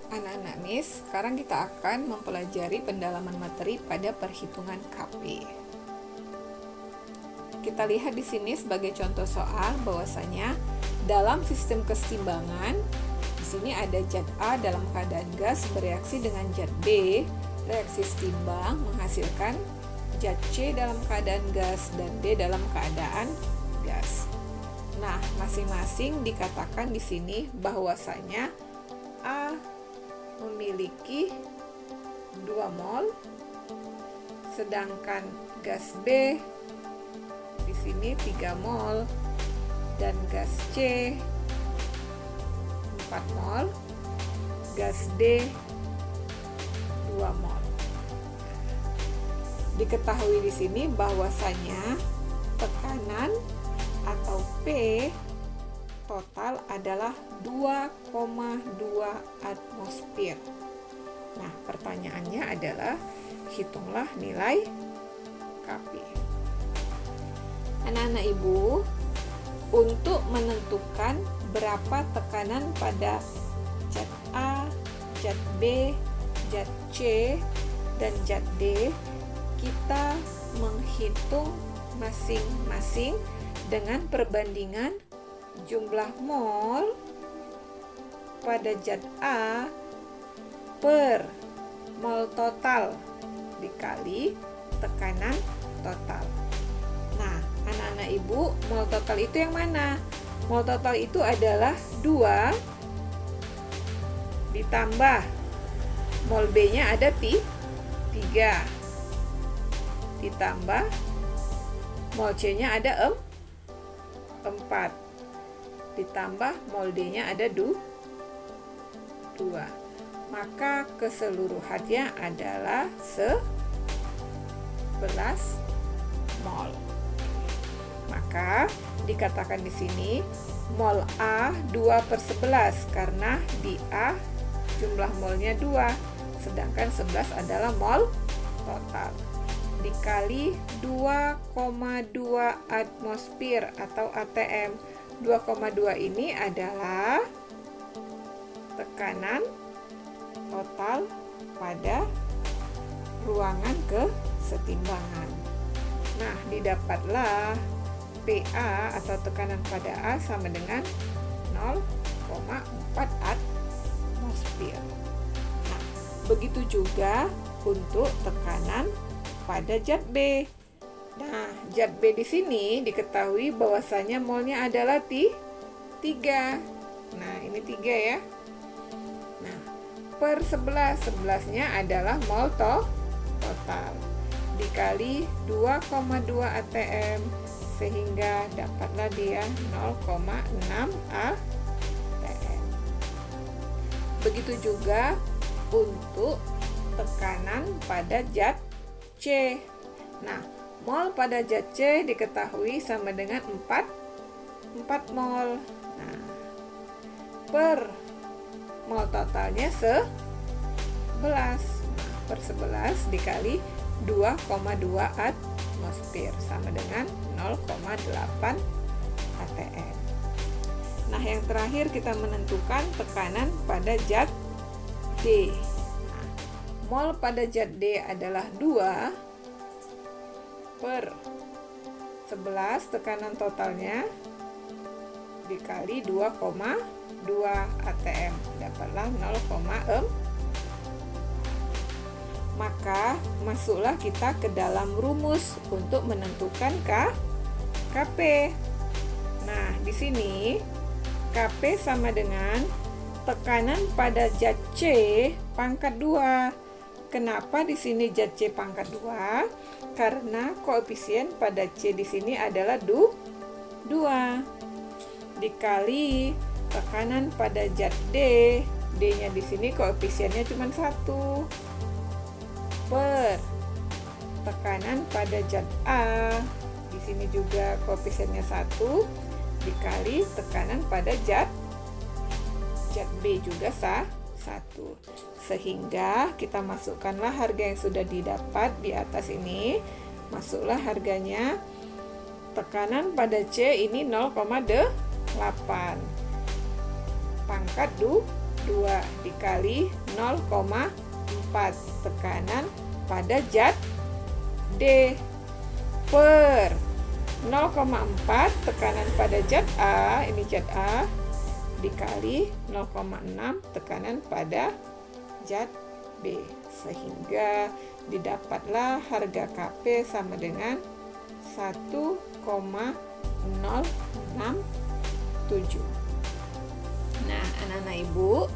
Anak-anak Miss, sekarang kita akan mempelajari pendalaman materi pada perhitungan KP. Kita lihat di sini sebagai contoh soal bahwasanya dalam sistem keseimbangan di sini ada zat A dalam keadaan gas bereaksi dengan zat B, reaksi seimbang menghasilkan zat C dalam keadaan gas dan D dalam keadaan gas. Nah, masing-masing dikatakan di sini bahwasanya A memiliki 2 mol, sedangkan gas B di sini 3 mol dan gas C 4 mol, gas D 2 mol. Diketahui di sini bahwasanya tekanan atau P total adalah 2,2 atmosfer. Nah, pertanyaannya adalah hitunglah nilai KP. Anak-anak Ibu, untuk menentukan berapa tekanan pada zat A, zat B, zat C, dan zat D, kita menghitung masing-masing dengan perbandingan jumlah mol pada zat A per mol total dikali tekanan total. Nah, anak-anak Ibu, mol total itu yang mana? Mol total itu adalah 2 ditambah mol B-nya ada 3 ditambah mol C-nya ada 4 ditambah mol D-nya ada 2. Maka keseluruhannya adalah 11 mol. Maka dikatakan di sini mol A 2/11 karena di A jumlah molnya 2, sedangkan 11 adalah mol total. Dikali 2,2 atmosfer atau ATM. 2,2 ini adalah tekanan total pada ruangan kesetimbangan. Nah, didapatlah PA atau tekanan pada A sama dengan 0,4 atmosfer. Nah, begitu juga untuk tekanan pada zat B. Nah, zat B di sini diketahui bahwasanya molnya adalah 3. Nah, ini 3 ya. Nah, per 11, 11-nya adalah mol total. Dikali 2,2 atm sehingga dapatlah dia 0,6 atm. Begitu juga untuk tekanan pada zat C. Nah, mol pada zat C diketahui sama dengan 4 mol. Nah, per mol totalnya 11. Per 11 dikali 2,2 atmosfer sama dengan 0,8 atm. Nah, yang terakhir kita menentukan tekanan pada zat D. Nah, mol pada zat D adalah 2 per 11 tekanan totalnya dikali 2,2 atm, dapatlah 0,4. Maka masuklah kita ke dalam rumus untuk menentukan KP. Nah, di sini KP sama dengan tekanan pada zat C pangkat 2. Kenapa di sini zat C pangkat 2? Karena koefisien pada C di sini adalah 2. Dikali tekanan pada zat D. D-nya di sini koefisiennya cuma 1. Per tekanan pada zat A. Di sini juga koefisiennya 1 dikali tekanan pada zat B juga 1. Sehingga kita masukkanlah harga yang sudah didapat di atas ini. Masuklah harganya. Tekanan pada C ini 0,8. Pangkat 2 dikali 0,4 tekanan pada zat D per 0,4 tekanan pada zat A, ini zat A, dikali 0,6 tekanan pada zat B, sehingga didapatlah harga Kp sama dengan 1,067. Nah, anak-anak ibu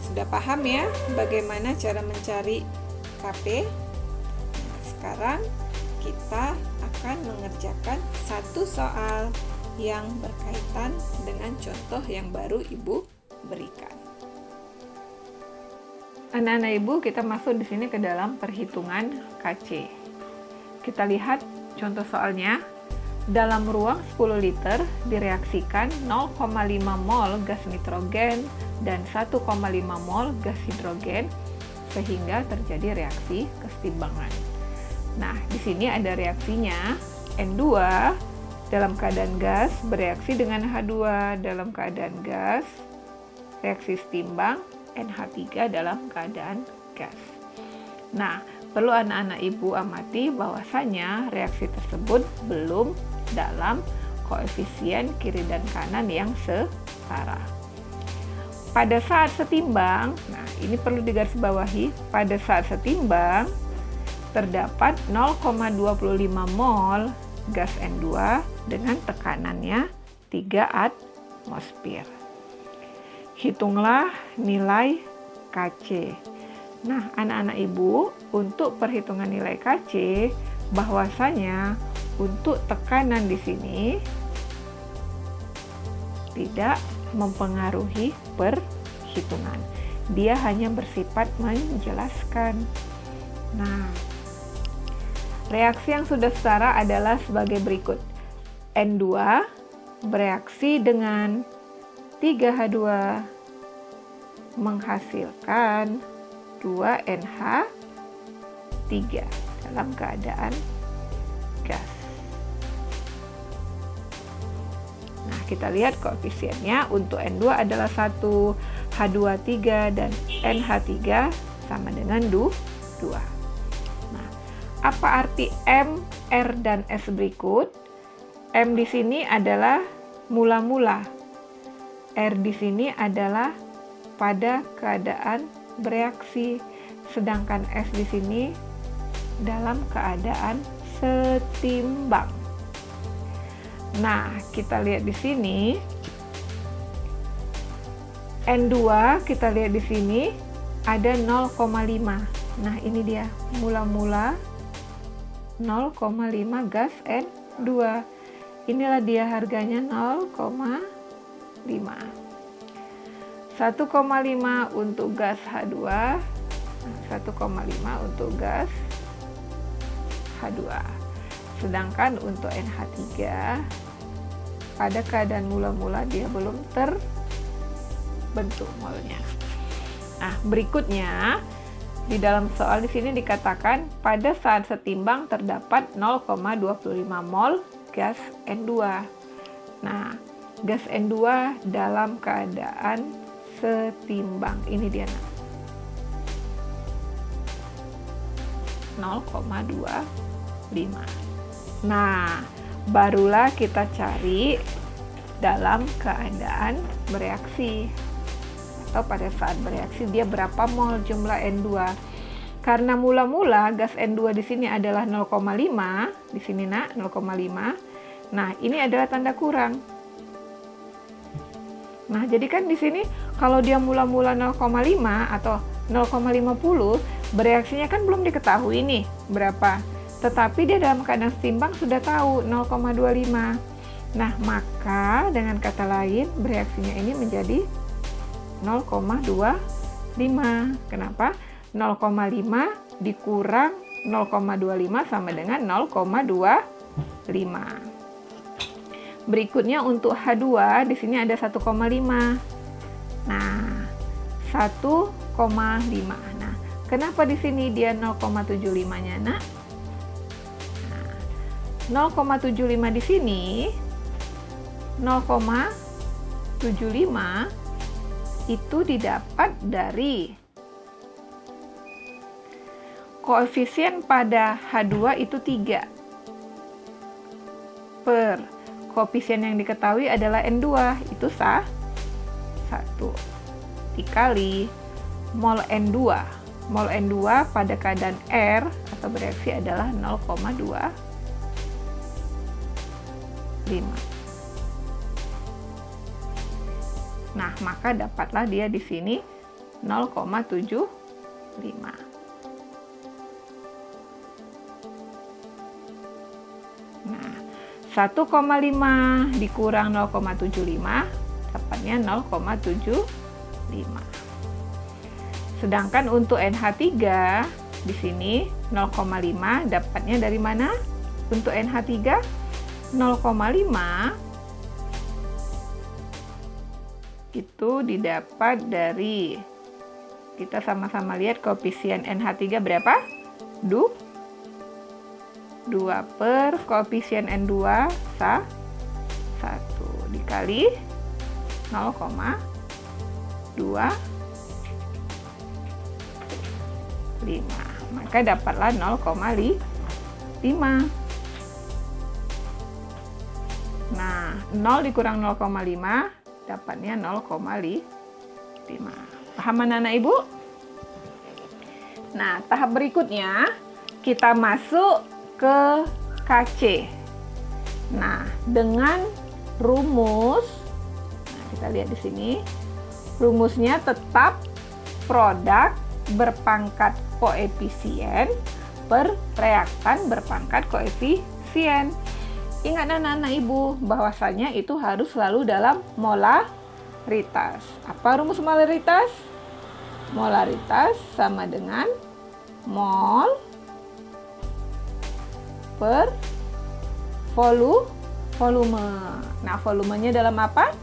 sudah paham ya bagaimana cara mencari Kp? Nah, sekarang kita akan mengerjakan satu soal yang berkaitan dengan contoh yang baru ibu berikan. Anak-anak ibu, kita masuk di sini ke dalam perhitungan KC. Kita lihat contoh soalnya. Dalam ruang 10 liter direaksikan 0,5 mol gas nitrogen dan 1,5 mol gas hidrogen sehingga terjadi reaksi kesetimbangan. Nah, di sini ada reaksinya. N2 dalam keadaan gas bereaksi dengan H2 dalam keadaan gas. Reaksi setimbang NH3 dalam keadaan gas. Nah, perlu anak-anak ibu amati bahwasanya reaksi tersebut belum dalam koefisien kiri dan kanan yang setara. Pada saat setimbang, nah ini perlu digarisbawahi, pada saat setimbang terdapat 0,25 mol gas N2 dengan tekanannya 3 atmosfer. Hitunglah nilai Kc. Nah, anak-anak ibu, untuk perhitungan nilai Kc, bahwasanya untuk tekanan di sini tidak mempengaruhi perhitungan. Dia hanya bersifat menjelaskan. Nah, reaksi yang sudah setara adalah sebagai berikut. N2 bereaksi dengan 3H2 menghasilkan 2NH3 dalam keadaan gas. Nah, kita lihat koefisiennya. Untuk N2 adalah 1, H2 3, dan NH3 sama dengan 2. Nah, apa arti M, R, dan S berikut? M di sini adalah mula-mula. R di sini adalah pada keadaan bereaksi, sedangkan S di sini dalam keadaan setimbang. Nah, kita lihat di sini N2, kita lihat di sini ada 0,5. Nah, ini dia mula-mula 0,5 gas N2. Inilah dia harganya 0,5. 1,5 untuk gas H2, 1,5 untuk gas H2. Sedangkan untuk NH3 pada keadaan mula-mula dia belum terbentuk molnya. Nah, berikutnya di dalam soal di sini dikatakan pada saat setimbang terdapat 0,25 mol gas N2. Nah, gas N2 dalam keadaan setimbang. Ini dia, 0,25. Nah, barulah kita cari dalam keadaan bereaksi atau pada saat bereaksi dia berapa mol jumlah N2. Karena mula-mula gas N2 di sini adalah 0,5, di sini 0,5. Nah, ini adalah tanda kurang. Nah, jadi kan di sini kalau dia mula-mula 0,5 atau 0,50, bereaksinya kan belum diketahui nih berapa. Tetapi dia dalam keadaan setimbang sudah tahu 0,25. Nah, maka dengan kata lain bereaksinya ini menjadi 0,25. Kenapa? 0,5 dikurang 0,25 sama dengan 0,25. Berikutnya untuk H2 di sini ada 1,5. Nah, 1,5. Nah, kenapa di sini dia 0,75-nya, Nak? Nah, 0,75 di sini 0,75 itu didapat dari koefisien pada H2 itu 3 per koefisien yang diketahui adalah N2 itu 1 dikali mol N2. Mol N2 pada keadaan R atau bereaksi adalah 0,25. Nah, maka dapatlah dia di sini 0,75. Nah, 1,5 dikurang 0,75 dapatnya 0,75. Sedangkan untuk NH3 di sini 0,5 dapatnya dari mana? Untuk NH3 0,5 itu didapat dari, kita sama-sama lihat koefisien NH3 berapa? 2 per koefisien N2 1 dikali 0,25, maka dapatlah 0,5. Nah, 0 dikurang 0,5 dapatnya 0,5. Paham anak-anak Ibu? Nah, tahap berikutnya kita masuk ke KC. Nah, dengan rumus, nah kita lihat di sini, rumusnya tetap produk berpangkat koefisien per reaktan berpangkat koefisien. Ingat anak-anak Ibu, bahwasanya itu harus selalu dalam molaritas. Apa rumus molaritas? Molaritas sama dengan mol per volume. Nah, volumenya dalam apa?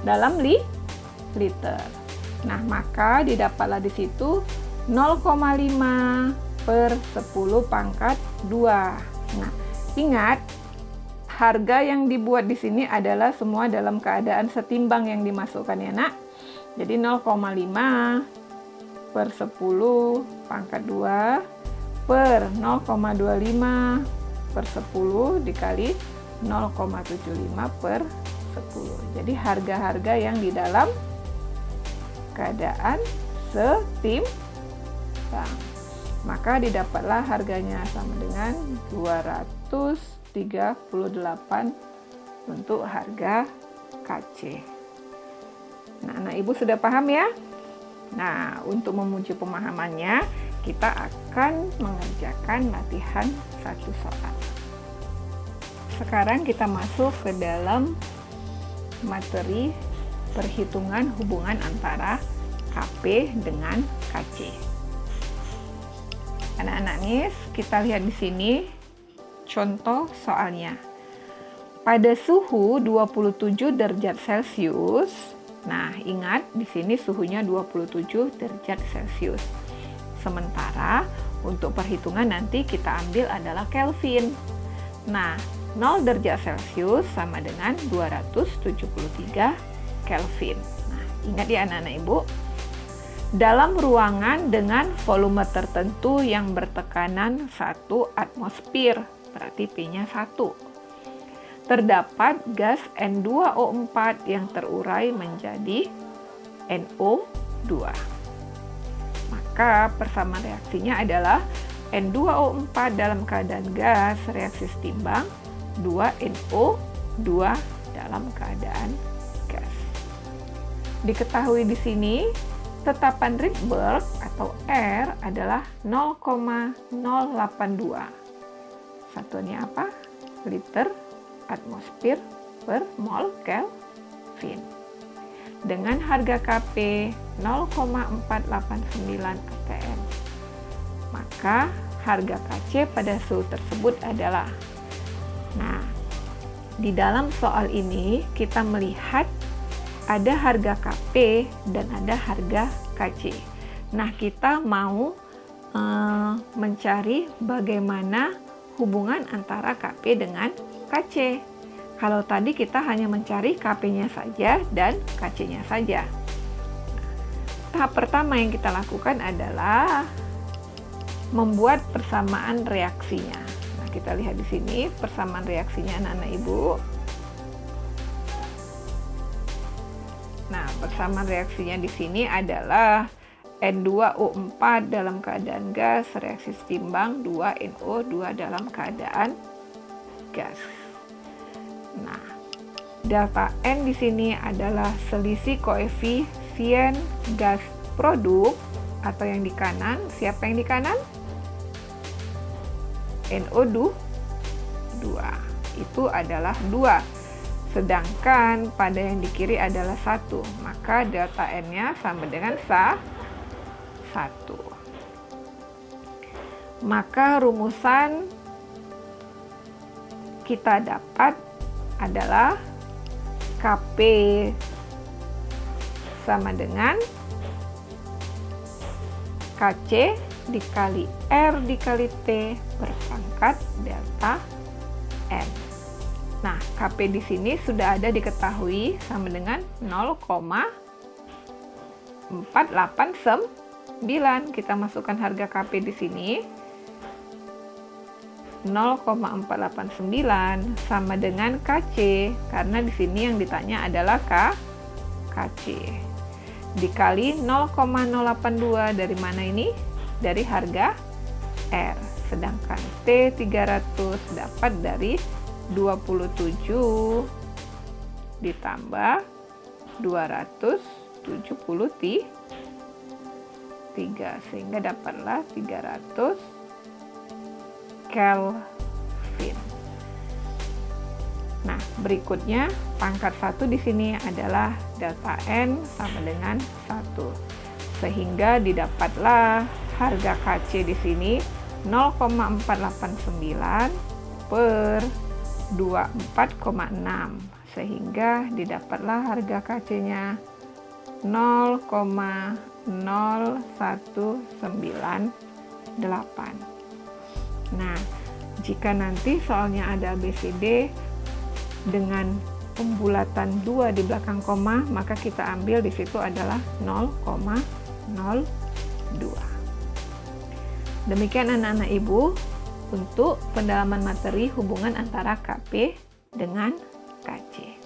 Dalam liter. Nah, maka didapatlah di situ 0,5 per 10 pangkat 2. Nah, ingat, harga yang dibuat di sini adalah semua dalam keadaan setimbang yang dimasukkan ya nak. Jadi 0,5 per 10 pangkat 2 per 0,25 per 10 dikali 0,75 per 10. Jadi harga-harga yang di dalam keadaan setimbang. Maka didapatlah harganya sama dengan 238 untuk harga KC. Nah, anak Ibu sudah paham ya? Nah, untuk memuji pemahamannya, kita akan mengerjakan latihan 1 soal. Sekarang kita masuk ke dalam materi perhitungan hubungan antara KP dengan KC. Anak-anak nih, kita lihat di sini contoh soalnya. Pada suhu 27 derajat Celcius, nah ingat di sini suhunya 27 derajat Celcius. Sementara untuk perhitungan nanti kita ambil adalah Kelvin. Nah, 0 derajat Celcius sama dengan 273 Kelvin. Nah, ingat ya anak-anak Ibu, dalam ruangan dengan volume tertentu yang bertekanan 1 atmosfer, berarti P-nya 1. Terdapat gas N2O4 yang terurai menjadi NO2. Maka persamaan reaksinya adalah N2O4 dalam keadaan gas reaksi setimbang 2NO2 dalam keadaan gas. Diketahui di sini tetapan Rydberg atau R adalah 0,082. Satuannya apa? Liter atmosfer per mol Kelvin. Dengan harga Kp 0,489 atm. Maka harga Kc pada suhu tersebut adalah, nah, di dalam soal ini kita melihat ada harga Kp dan ada harga Kc. Nah, kita mau mencari bagaimana hubungan antara Kp dengan Kc. Kalau tadi kita hanya mencari Kp-nya saja dan Kc-nya saja. Nah, tahap pertama yang kita lakukan adalah membuat persamaan reaksinya. Nah, kita lihat di sini persamaan reaksinya anak-anak Ibu. Nah, persamaan reaksinya di sini adalah N2O4 dalam keadaan gas, reaksi setimbang 2NO2 dalam keadaan gas. Nah, delta N di sini adalah selisih koefisien gas produk atau yang di kanan. Siapa yang di kanan? NO2 itu adalah 2. Sedangkan pada yang di kiri adalah 1. Maka delta N-nya sama dengan 1. Maka rumusan kita dapat adalah Kp sama dengan Kc dikali R dikali T berpangkat delta N. Nah, Kp di sini sudah ada diketahui sama dengan 0,489. Kita masukkan harga Kp di sini 0,489 sama dengan Kc, karena di sini yang ditanya adalah Kc dikali 0,082 dari mana ini? Dari harga R. Sedangkan T 300 dapat dari 27 ditambah 273 sehingga dapatlah 300 Kelvin. Nah, berikutnya pangkat 1 di sini adalah delta N sama dengan 1. Sehingga didapatlah harga Kc di sini 0,489 per 24,6. Sehingga didapatlah harga Kc-nya 0,0198. Nah, jika nanti soalnya ada ABCD dengan pembulatan 2 di belakang koma, maka kita ambil di situ adalah 0,02. Demikian anak-anak Ibu untuk pendalaman materi hubungan antara Kp dengan Kc.